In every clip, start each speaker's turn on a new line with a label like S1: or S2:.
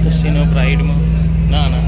S1: Casino pride में ना ना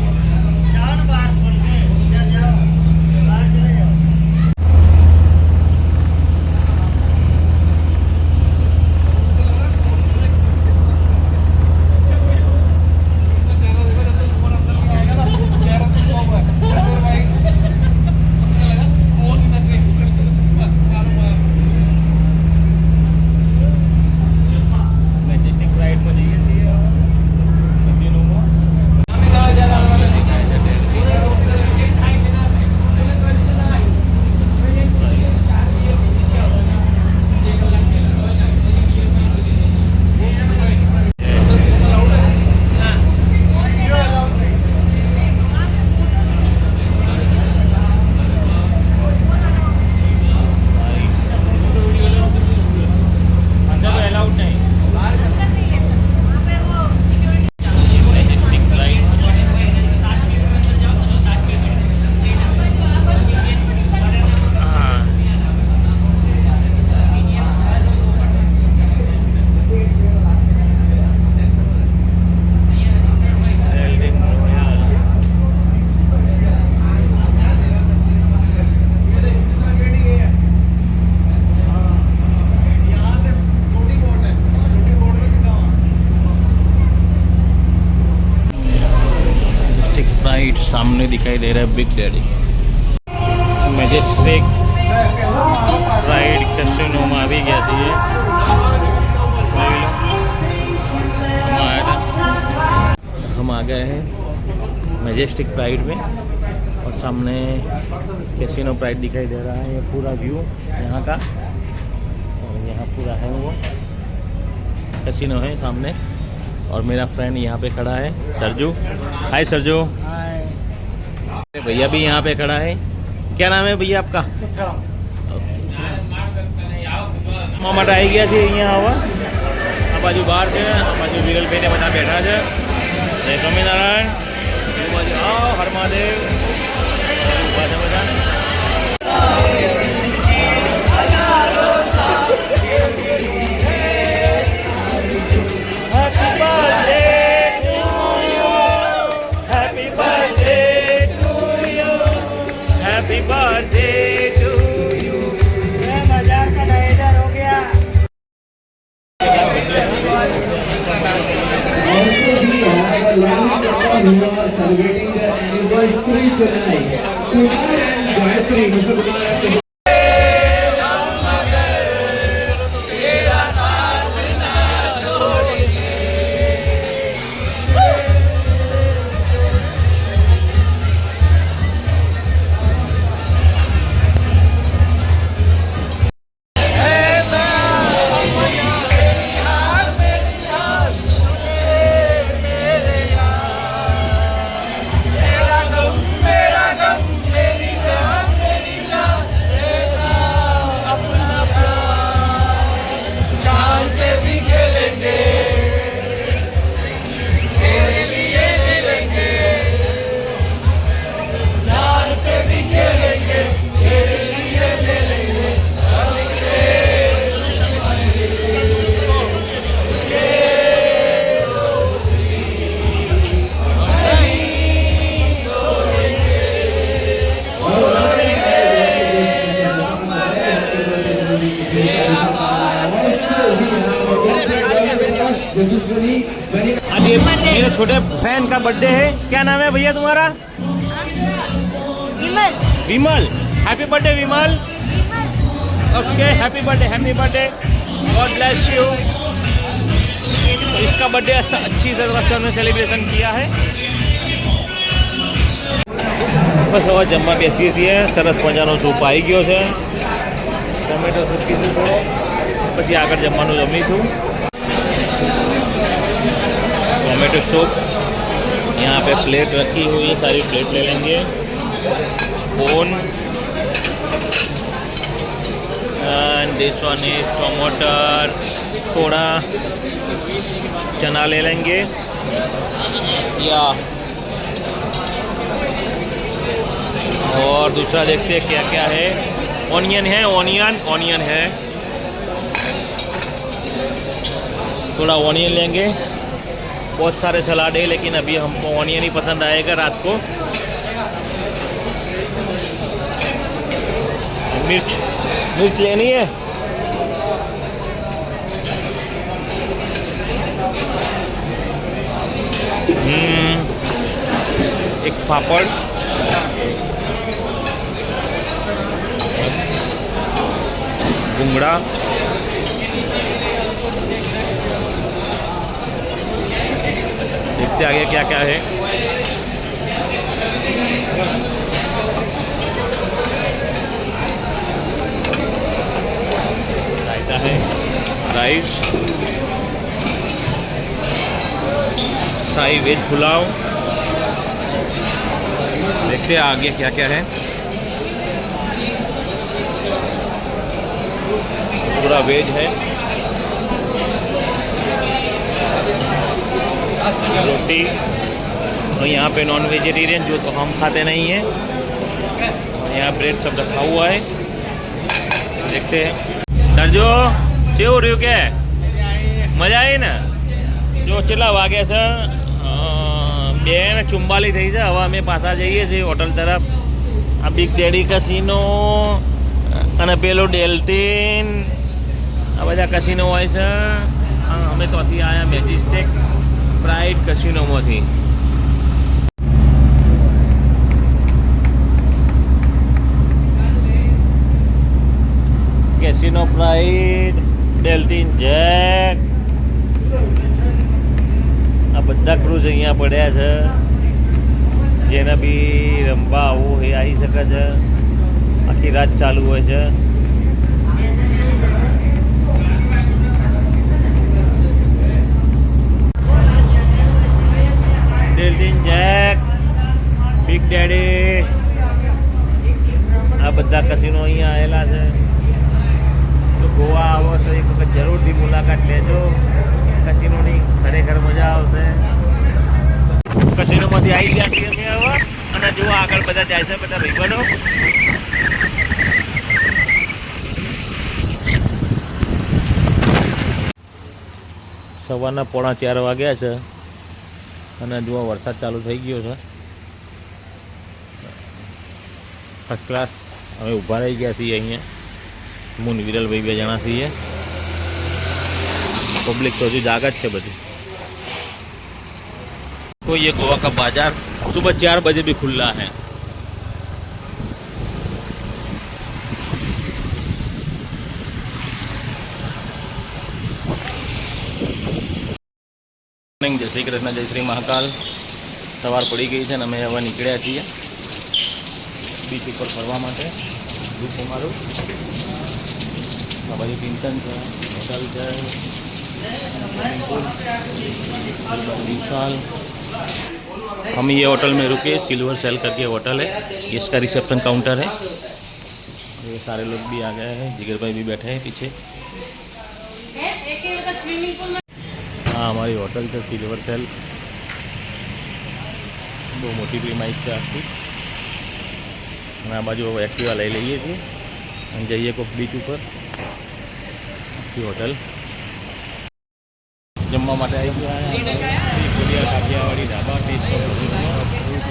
S1: सामने दिखाई दे रहा है बिग डैडी મેજેસ્ટિક રાઈડ કેસિનોમાં આવી ગયા છીએ हम आ गए हैं मैजेस्टिक प्राइड में और सामने कैसीनो प्राइड दिखाई दे रहा है। ये पूरा व्यू यहाँ का और यहाँ पूरा है वो कैसीनो है सामने और मेरा फ्रेंड यहाँ पे खड़ा है सरजू। हाय सरजू। भैया भी यहाँ पे खड़ा है। क्या नाम है भैया आपका? मामा आई गया છે અહીંયા આવા આ બાજુ બહાર છે આ બાજુ વિરલભાઈને બધા બેઠા છે। જય સ્વામિનારાયણ। એ બાજુ આવો હર મહાદેવ ઊભા છે બધા। Happy birthday to you. मजाक का इधर हो गया।
S2: Also we have a long couple who are celebrating their anniversary tonight. Kumar and Gayatri, Mr. Kumar.
S1: आज ये मेरे छोटे बहन का बर्थडे है। क्या नाम है भैया तुम्हारा?
S3: Vimal.
S1: Vimal. Happy birthday Vimal. Okay happy birthday God bless you. तो इसका बर्थडे अच्छी तरह से हमने सेलिब्रेशन किया है। बस હવે જમવા બેસીએ છીએ। સરસ મજાનો સૂપ આવી ગયો છે ટમેટો સૂપ પીશું થોડો પછી આગળ જમવાનું જમીશું। टोमेटो सूप यहाँ पे प्लेट रखी हुई है सारी प्लेट ले लेंगे। Spoon and this one is टमाटर थोड़ा चना ले लेंगे या और दूसरा देखते हैं क्या क्या है। ऑनियन है थोड़ा ऑनियन लेंगे बहुत सारे सलाद है, लेकिन अभी हमको ऑनियन ही पसंद आएगा रात को। मिर्च लेनी है। एक पापड़, घुंगड़ा, देखते आगे क्या क्या है। रायता है, राइस, शाही वेज पुलाव। देखते हैं आगे क्या क्या है। पूरा वेज है। रोटी, और यहाँ पे नॉन वेजिटेरियन जो तो हम खाते नहीं हैं। और यहाँ ब्रेड सब रखा हुआ है। देखते हैं सर जो કેવું રહ્યું કે મજા આવી ને? જો કેટલા વાગે છે? 2:44 થઈ છે. હવે અમે પાછા જઈએ છીએ હોટલ તરફ. આ બિગ ડેડી કસિનો અને પેલો ડેલ્ટિન, આ બધા કસિનો હોય છે. અમે ત્યાંથી આવ્યા મેજેસ્ટિક પ્રાઇડ કસિનોમાંથી. કેસિનો પ્રાઇડ, ડેલ્ટિન જેક, આ બધા ક્રૂઝ અહીંયા પડ્યા છે. જેને બી રમવા આવું એ આવી શકે છે. આખી રાત ચાલુ હોય છે. ડેલ્ટિન જેક, બિગ ડેડી, આ બધા કસિનો અહીંયા આવેલા છે. તો ગોવા આવો તો એક વખત જરૂરથી મુલાકાત લેજો કસિનોની. ખરેખર મજા આવશે. કસિનોમાંથી આવી ગયા છીએ અમે હવે. અને જુઓ આગળ બધા જાય છે, બધા ભાઈબંધો. સવારના 3:45 વાગ્યા છે. અને જુઓ વરસાદ ચાલુ થઈ ગયો છે. First class. અમે ઊભા રહી ગયા છીએ અહીંયા. मुन विरल भाई 2 जना थी है. पब्लिक तो अभी जागत है बड़ी. तो ये गोवा का बाजार सुबह 4 बजे भी खुला है. जय श्री कृष्ण, जय श्री महाकाल. सवार पड़ी गई है. अमे हवा निकळ्या छीए बीच पर फरवा माटे. ग्रुप अमारुं बाजू टिंटन है, होटल है, स्विमिंग पूल, विशाल. हम ये होटल में रुके. सिल्वर सेल करके होटल है. इसका रिसेप्शन काउंटर है. ये सारे लोग भी आ गए हैं. जिगर भाई भी बैठे हैं पीछे. हाँ, हमारी होटल है सिल्वर सेल. बहुत मोटी प्रीमाइस है आपकी. आ बाजू एक्टिवा लई लीए छे અને જઈએ કોઈક બીચ ઉપર. होटल जमवा માટે આવી ગયા. કાઠિયાવાડી ઢાબા ટેસ્ટ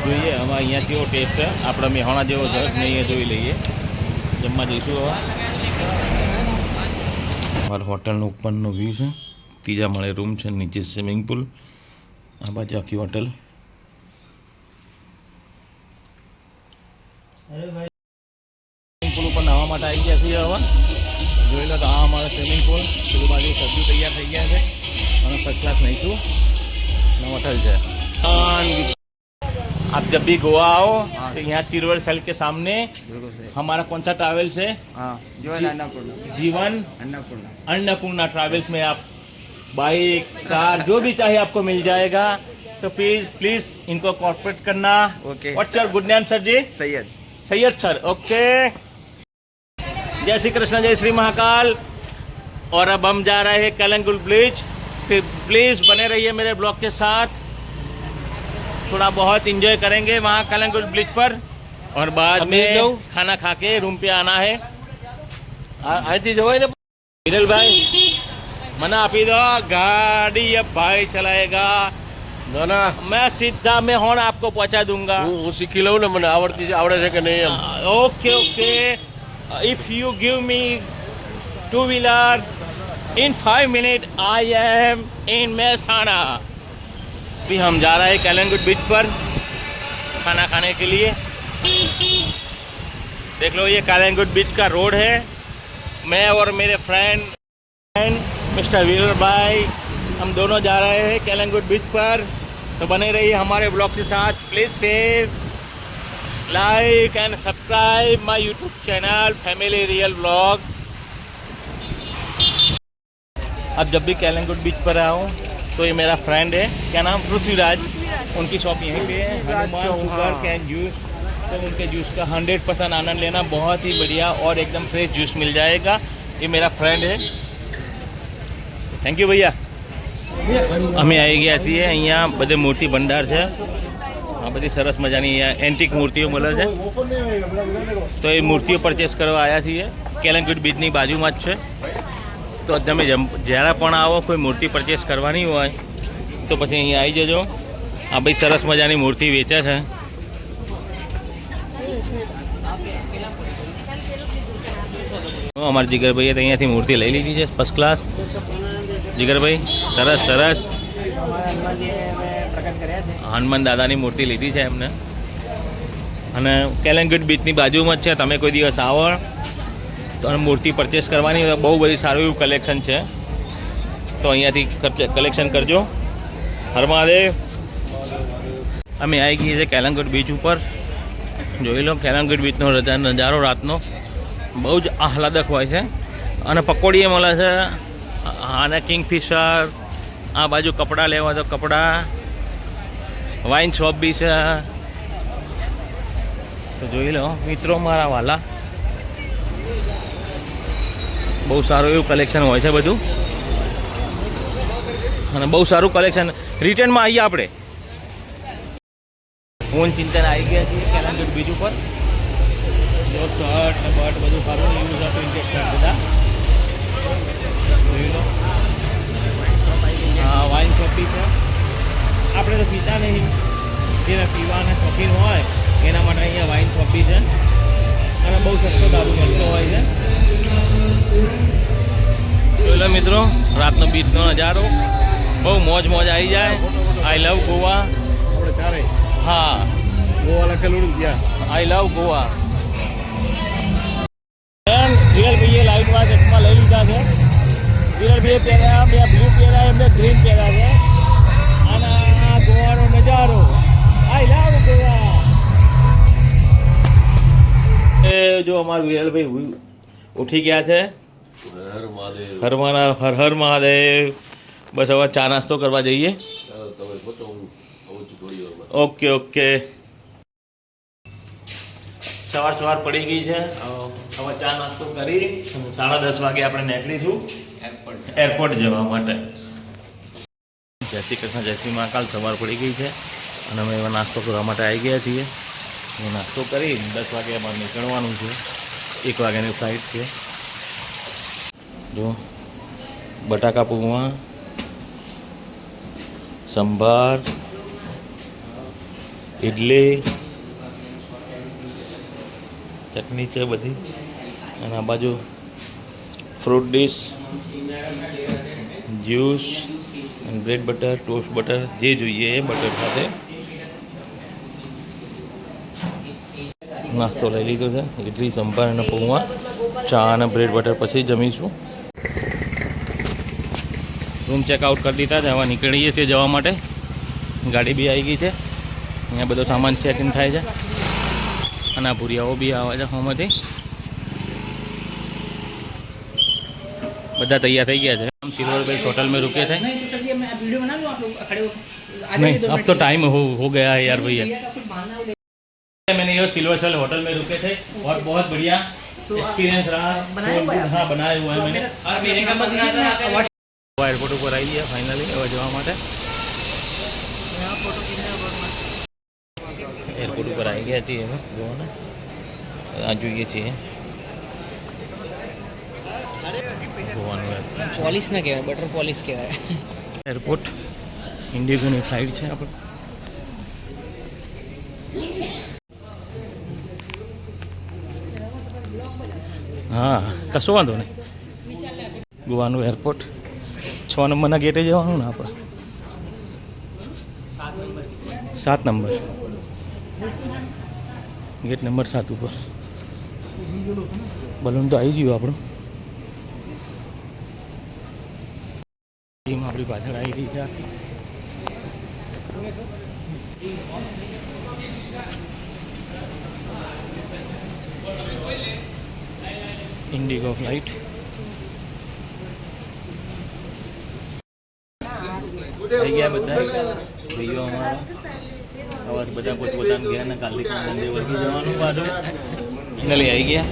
S1: જોઈએ હવે અહીંયા કેવો ટેસ્ટ છે. આપણે મેહોણા જેવો છે નહીં એ જોઈ લઈએ. જમવા જઈશું હવે. અમારા હોટલનો ઉપરનો વ્યૂ છે. 3જા માળે રૂમ છે, નીચે સ્વિમિંગ પુલ. આ બાજુ આખી હોટલ. સ્વિમિંગ પુલ ઉપર નાહવા માટે આવી ગયા છીએ હવે. જોઈ लो तो हाँ हमारा स्विमिंग पूल. पेलू बाजू सब्जी तैयार थी गया है. और फर्स्ट क्लास नहीं छू होटल है. आप जब भी गोवा आओ तो यहाँ सिल्वर सेल के सामने हमारा कौन सा ट्रैवल्स है? जीवन अन्नपूर्णा ट्रैवल्स में आप बाइक कार जो भी चाहे आपको मिल जाएगा. तो प्लीज इनको कॉर्पोरेट करना. Okay. What's your good name sir ji? Syed sir. Okay. जय श्री कृष्ण, जय श्री महाकाल. और अब हम जा रहे हैं कलंगुल ब्रिज. फिर प्लीज़ बने रहिए मेरे ब्लॉग के साथ. थोड़ा बहुत एंजॉय करेंगे वहाँ कलंगुल ब्रिज पर. और बाद में खाना खा के रूम पे आना है. विरल भाई मना आपी दो. गाड़ी अब भाई चलाएगा.
S3: ના ના
S1: मैं सीधा मैं हॉर्न आपको पहुंचा दूंगा
S3: હું શીખી લઉં ને મને આવડે છે કે નહીં એમ.
S1: Okay okay if you give me 2 wheeler in 5 minute I am in Mehsana. अभी हम जा रहे हैं कैलनगुड बीच पर खाना खाने के लिए. देख लो ये कैलनगुड बीच का रोड है. मैं और मेरे फ्रेंड मिस्टर वीरल भाई हम दोनों जा रहे हैं कैलनगुड बीच पर. तो बने रहिए हमारे ब्लॉग के साथ. Please share like and subscribe my YouTube channel family real blog. अब जब भी कैलनगुड बीच पर आया हूँ तो ये मेरा फ्रेंड है, क्या नाम, पृथ्वीराज. उनकी शॉप यहीं पे है, हनुमान शुगर कैन जूस. तो उनके जूस का 100% आनंद लेना. बहुत ही बढ़िया और एकदम फ्रेश जूस मिल जाएगा. ये मेरा फ्रेंड है. थैंक यू भैया. અમે આવી ગયા છીએ. અહીંયા બધે મૂર્તિ ભંડાર છે. આ બધી સરસ મજાની અહીંયા એન્ટિક મૂર્તિઓ મળે છે. તો એ મૂર્તિઓ પરચેસ કરવા આવ્યા છીએ. કેલનગુડ બીચની બાજુમાં જ છે. તો તમે જ્યારે પણ આવો કોઈ મૂર્તિ પરચેસ કરવાની હોય તો પછી અહીંયા આવી જજો. આ ભાઈ સરસ મજાની મૂર્તિ વેચે છે. અમારા જીગરભાઈએ તો અહીંયાથી મૂર્તિ લઈ લીધી છે ફર્સ્ટ ક્લાસ. જીગરભાઈ સરસ સરસ હનુમાન દાદાની મૂર્તિ લીધી છે એમને. અને કેલનગુડ બીચની બાજુમાં જ છે. તમે કોઈ દિવસ આવો તો મૂર્તિ પરચેસ કરવાની હોય બહુ બધી સારું એવું કલેક્શન છે. તો અહીંયાથી કલેક્શન કરજો. હર મહાદેવ. અમે આવી ગઈએ છીએ કેલનગુડ બીચ ઉપર. જોઈ લો કેલનગુડ બીચનો નજારો રાતનો બહુ જ આહલાદક હોય છે. અને પકોડીએ મળે છે. અને કિંગફિશર. આ બાજુ કપડાં લેવા તો કપડાં, વાઇન શોપ બી છે. તો જોઈ લો મિત્રો મારા વાલા, બહુ સારું એવું કલેક્શન હોય છે બધું. અને બહુ સારું કલેક્શન. રિટર્નમાં આવીએ આપણે. ફોન ચિંતન આવી ગયા છીએ કેલનગુડ બીચ ઉપર. જો શર્ટ ને બટ બધું સારું યુઝ હતું ઇન્જેક્શન બધા. જોઈ લો હા વાઇન શોપ બી છે. આપણે તો પીતા નહીં, જેને પીવાના શોખીન હોય એના માટે અહીંયા વાઇન શોપ બી છે. અને બહુ સસ્તો દારૂ મળતો હોય છે. જોઈ લો મિત્રો રાતનો બીચનો નજારો. બહુ મોજ આવી જાય. આઈ લવ ગોવા. હા
S3: ગોવા લખેલું ગયા.
S1: આઈ લવ ગોવા. વિરલભાઈએ લાઇટમાં ચશ્મા લઈ લીધા છે. વિરલભાઈએ પહેર્યા, બે બ્લુ પહેર્યા, એમને ગ્રીન પહેર્યા છે. અને આ ગોવાનો નજારો. આઈ લવ ગોવા. એ જો અમારા વિરલભાઈ ઉઠી ગયા છે.
S3: હર મહાદેવ.
S1: હર હર મહાદેવ. બસ હવે ચા નાસ્તો કરવા જઈએ.
S3: તમે પહોંચો, હું આવું છું થોડી વારમાં.
S1: Okay okay. સવાર પડી ગઈ છે. હવે ચા નાસ્તો કરી 10:30 વાગે આપણે નીકળીશું એરપોર્ટ જવા માટે. જય શ્રી કૃષ્ણ, જય શ્રી મહાકાલ. સવાર પડી ગઈ છે અને અમે એવા નાસ્તો કરવા માટે આવી ગયા છીએ. નાસ્તો કરી 10 વાગે અમારે નીકળવાનું છે. 1 વાગ્યાની ફ્લાઇટ છે. જો બટાકા પૌવા, સંભાર, ઇડલી, ચટણી છે બધી. અને આ બાજુ fruit dish, juice, bread butter, toast butter, જે જોઈએ એ બટર સાથે નાસ્તો લઈ લીધો છે. ઇડલી, સંભાર અને પૌવા, ચા અને બ્રેડ બટર પછી જમીશું. રૂમ ચેકઆઉટ કરી દીધા છે. હવે નીકળીએ છીએ જવા માટે. ગાડી બી આવી ગઈ છે. અહીંયા બધો સામાન ચેક ઇન થાય છે. અને આ ભૂરિયાઓ બી આવે છે હોમાંથી. બધા તૈયાર થઈ ગયા છે. हम सिल्वर बेल्स होटल में रुके थे.
S4: नहीं तो सर ये मैं वीडियो बना लूं, आप लोग खड़े हो
S1: नहीं अब तो टाइम हो गया है यार भैया. मैंने ये सिल्वर बेल्स होटल में रुके थे और बहुत बढ़िया एक्सपीरियंस रहा. हाँ बनाया हुआ है मैंने.
S4: और मेरे का मतलब
S1: एयरपोर्ट पर आई है फाइनली હવે જવા માટે. એરપોર્ટ ઉપર આવી ગયા છીએ હવે જોવો ને. આ જોઈએ છીએ ગોવાનું
S4: पॉलिश ना कहेवाय, बटर पॉलिश कहेवाय.
S1: એરપોર્ટ. ઇન્ડિગોની ફ્લાઇટ છે આપણે. હા, કશો વાંધો નહીં. ગોવાનું એરપોર્ટ 6 નંબરના ગેટે જવાનું ને આપણે. 7 નંબર, ગેટ નંબર 7 ઉપર. બલૂન તો આવી ગયું આપણું. ટીમ આપણી પાછળ આવી રહી છે આખી. Indigo flight. થઈ ગયા બધા ભાઈઓ અમારા. આવાજ બધા પોતપોતાના ગયા ને કાલથી મંદિર વર્ગી જવાનું પાછું. ફાઇનલી આવી ગયા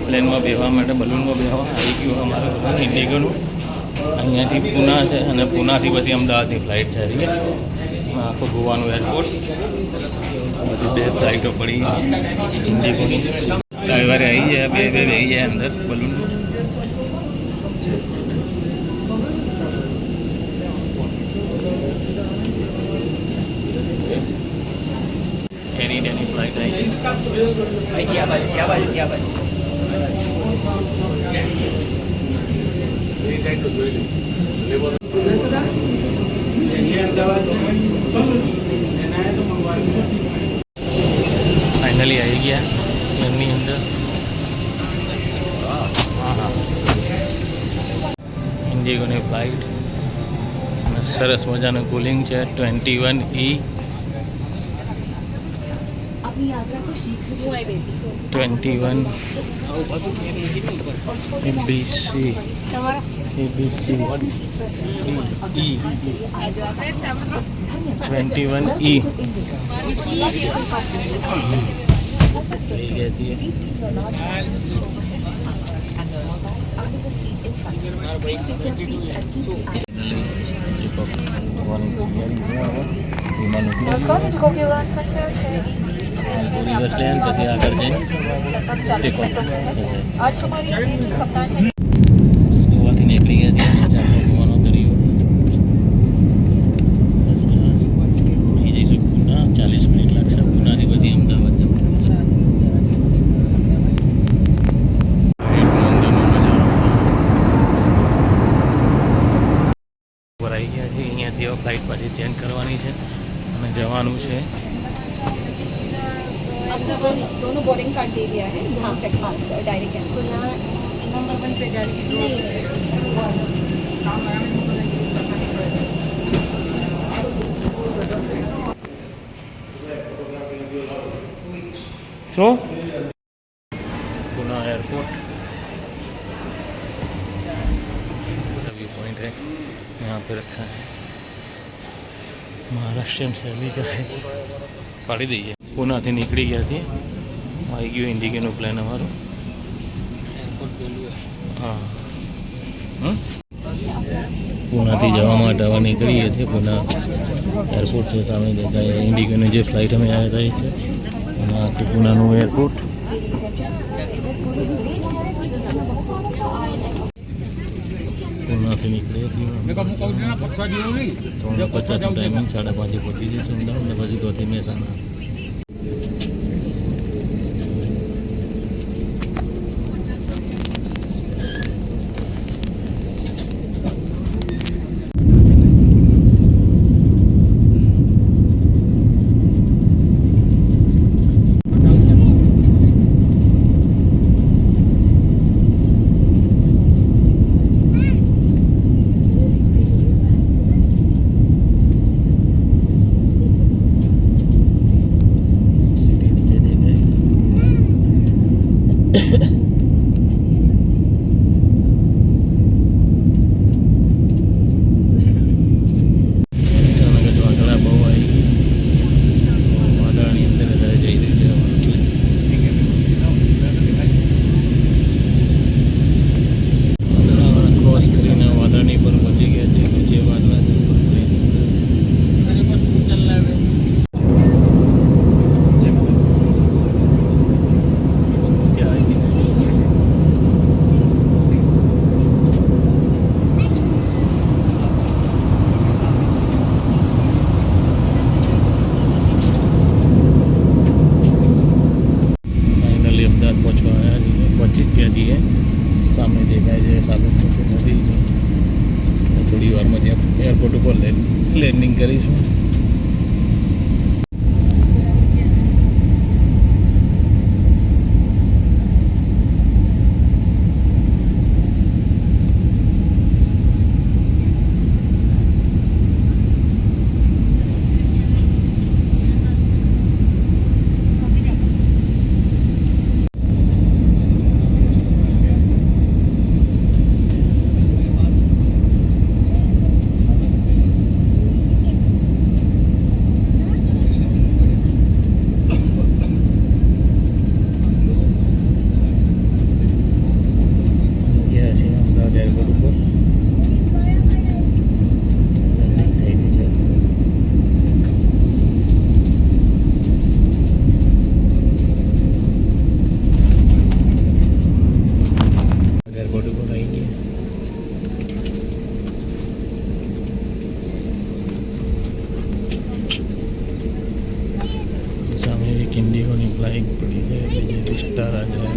S1: પ્લેનમાં બેસવા માટે, બલૂનમાં બેસવા આવી ગયું અમારું બધું ઇન્ડિગોનું. અહીંયાથી પૂના છે અને પૂનાથી પછી અમદાવાદની ફ્લાઇટ છે. આખું ગોવાનું એરપોર્ટ. બધી 2 ફ્લાઇટો પડી ઇન્ડિગોની. ડ્રાઈવરે આવી જાય, બે આવી જાય અંદર બલૂન. એની ફ્લાઇટ આવી ગઈ.
S4: भाई क्या बात
S1: ફાઇનલી આવી ગયા એમની અંદર. હા, ઇન્ડિગોની ફ્લાઇટ અને સરસ મજાનું કુલિંગ છે. 21E 21 ABC E 21E થઈ ગયા છીએ. पूरी बस लें પછી આગળ જઈને ટેકો ગોવાથી નીકળી ગયા છીએ. ગોવાનો દરિયો અહીં જઈશું પૂના. 40 મિનિટ લાગશે. પૂનાથી પછી અમદાવાદ જવાનું. ઉપર આવી ગયા છે. અહીંયાથી ફ્લાઇટ પાછી ચેન્જ કરવાની છે અને જવાનું છે.
S5: दोनों बोर्डिंग कार्ड दे दिया है, दोनों सेक्शन डायरेक्ट है. तो यहाँ नंबर 1 पे जाने की नहीं.
S1: શું पुना एयरपोर्ट व्यू पॉइंट है, यहाँ पे रखा है महाराष्ट्रियन शैली का है. પાડી દઈએ. પૂનાથી નીકળી ગયા છીએ. આવી ગયું ઇન્ડિગોનું પ્લેન અમારું. હા, પૂનાથી જવા માટે હવે નીકળીએ છીએ. પૂના એરપોર્ટ છે સામે દેખાય. ઇન્ડિગોની જે ફ્લાઇટ અમે આવ્યા હતા છે અને આખું પૂનાનું એરપોર્ટ. પૂનાથી નીકળીએ છીએ 3:50 ટાઈમિંગ. 5:30 પહોંચી જઈશું અમદાવાદ ને પછી ત્યાંથી મહેસાણા. એરપોર્ટ ઉપર લેન્ડિંગ કરીશું. ગયા છે અમદાવાદ એરપોર્ટ ઉપર. લેન્ડિંગ થઈ ગઈ છે. એરપોર્ટ ઉપર આવી ગયા. સામે એક ઇન્ડિગોની ફ્લાઇટ પડી છે, બીજી વિસ્ટાર આ જાય.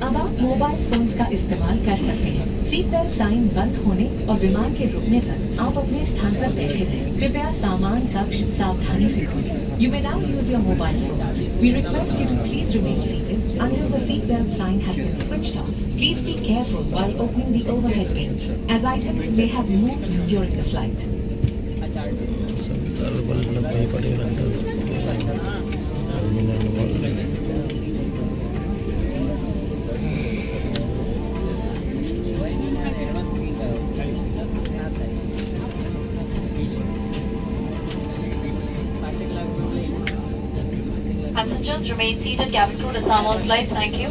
S6: अब आप मोबाइल फोन्स का इस्तेमाल कर सकते हैं। सीट बेल्ट साइन बंद होने और विमान के रुकने तक आप अपने स्थान पर बैठे रहें। कृपया सामान कक्ष सावधानी से खोलें। You may now use your mobile phones. We request you to please remain seated until the seat belt sign has been switched off. Please be careful while opening the overhead bins, as items may have moved during the flight.
S1: Sardar Vallabhbhai Patel
S6: Passengers remain seated. Cabin crew to disarm all slides. Thank you.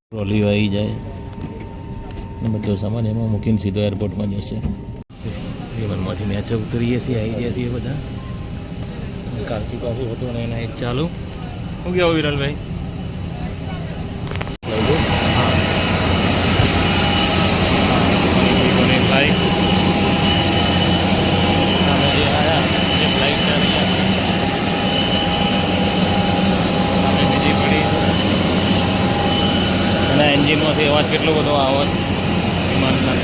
S1: Trolley આવી જાય ને બધો સામાન એમાં મૂકીને સીધો એરપોર્ટમાં જશે. વિમાનમાંથી નીચે ઉતરીએ છીએ, આવી ગયા છીએ બધા. કાલથી પાછું હતું અને એના એક ચાલુ. શું કહેવું વિરલભાઈ? ફ્લાઇટ સામે જે આવ્યા એ ફ્લાઇટ સામે બીજી પડી. એના એન્જિનમાંથી અવાજ કેટલો બધો આવે વિમાનના.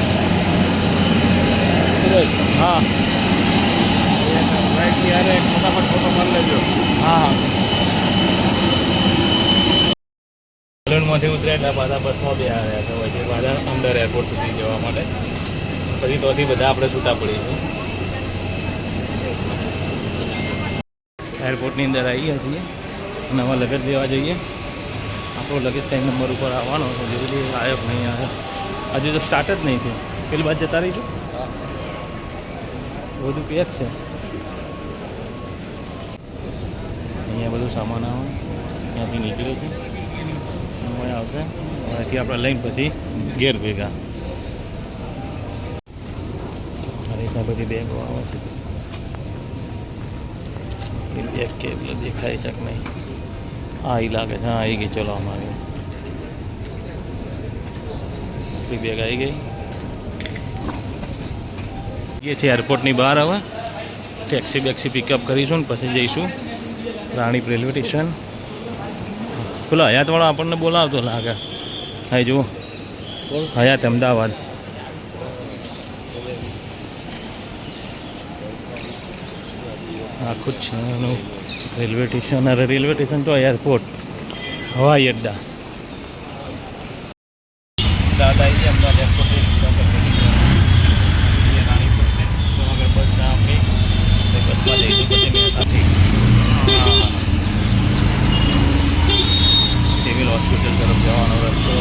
S1: હા ફ્લાઇટથી યારે ફટાફટ ફોટો મારી લેજો. હા હા બલૂનમાંથી ઉતર્યા પાછા બસમાં બે આવ્યા હતા પછી પાછા અંદર એરપોર્ટ સુધી જવા માટે. પછી તોથી બધા આપણે છૂટા પડીશું. એરપોર્ટની અંદર આવી ગયા છીએ. નવા લગેજ લેવા જઈએ. આપણો લગેજ ટાઈમ નંબર ઉપર આવવાનો છે. જલ્દી આવ્યો નહીં આવ્યો. હજુ તો સ્ટાર્ટ જ નહીં થયું. પેલી બાદ જતા રહીશું. બધું પેક છે. અહીંયા બધું સામાન આવે ત્યાંથી નીકળે છે. અહીં આવશે. અહીંથી આપણે લઈને પછી ઘેર ભેગા. આ રીતના બધી બેગો આવે છે. બેગ કે એટલે દેખાય છે કે નહીં? હા એ લાગે છે. હા આવી ગઈ. ચલો અમારી બેગ આવી ગઈ. એ છે એરપોર્ટની બહાર. હવે ટેક્સી બેક્સી પિકઅપ કરીશું ને પછી જઈશું રાણીપ રેલવે સ્ટેશન. પેલો હયાતવાળો આપણને બોલાવતો લાગે. હા જુઓ હયાત અમદાવાદ. આખું જ છે એનું રેલવે સ્ટેશન. અરે રેલવે સ્ટેશન તો એરપોર્ટ હવાઈ અડ્ડા. દાદા આવી ગયા અમદાવાદ એરપોર્ટ. બસ આપણી બસમાં જઈશું પછી મહેસાથી સિવિલ હોસ્પિટલ તરફ જવાનો રસ્તો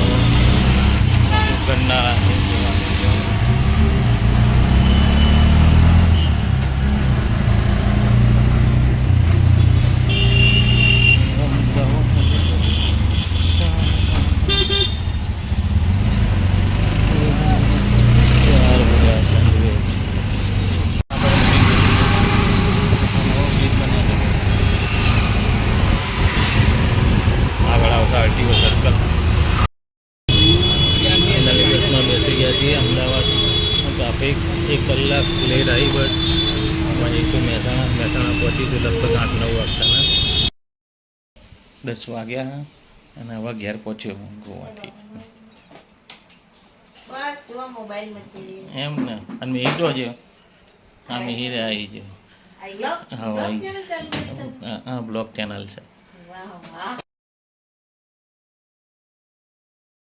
S1: કરનારા છે. લગભગ 8-9 વાગતાના 10 વાગ્યા અને હવે ઘેર પહોંચ્યો હું ગોવાથી
S7: બસ જો મોબાઈલ મચેડી
S1: એમ ને અને મેં જોજે હા મિહિર આવી છે
S7: આઈ લવ
S1: હા
S7: ચેનલ ચાલુ કરી તમે
S1: હા બ્લોગ ચેનલ છે
S7: વાહ વાહ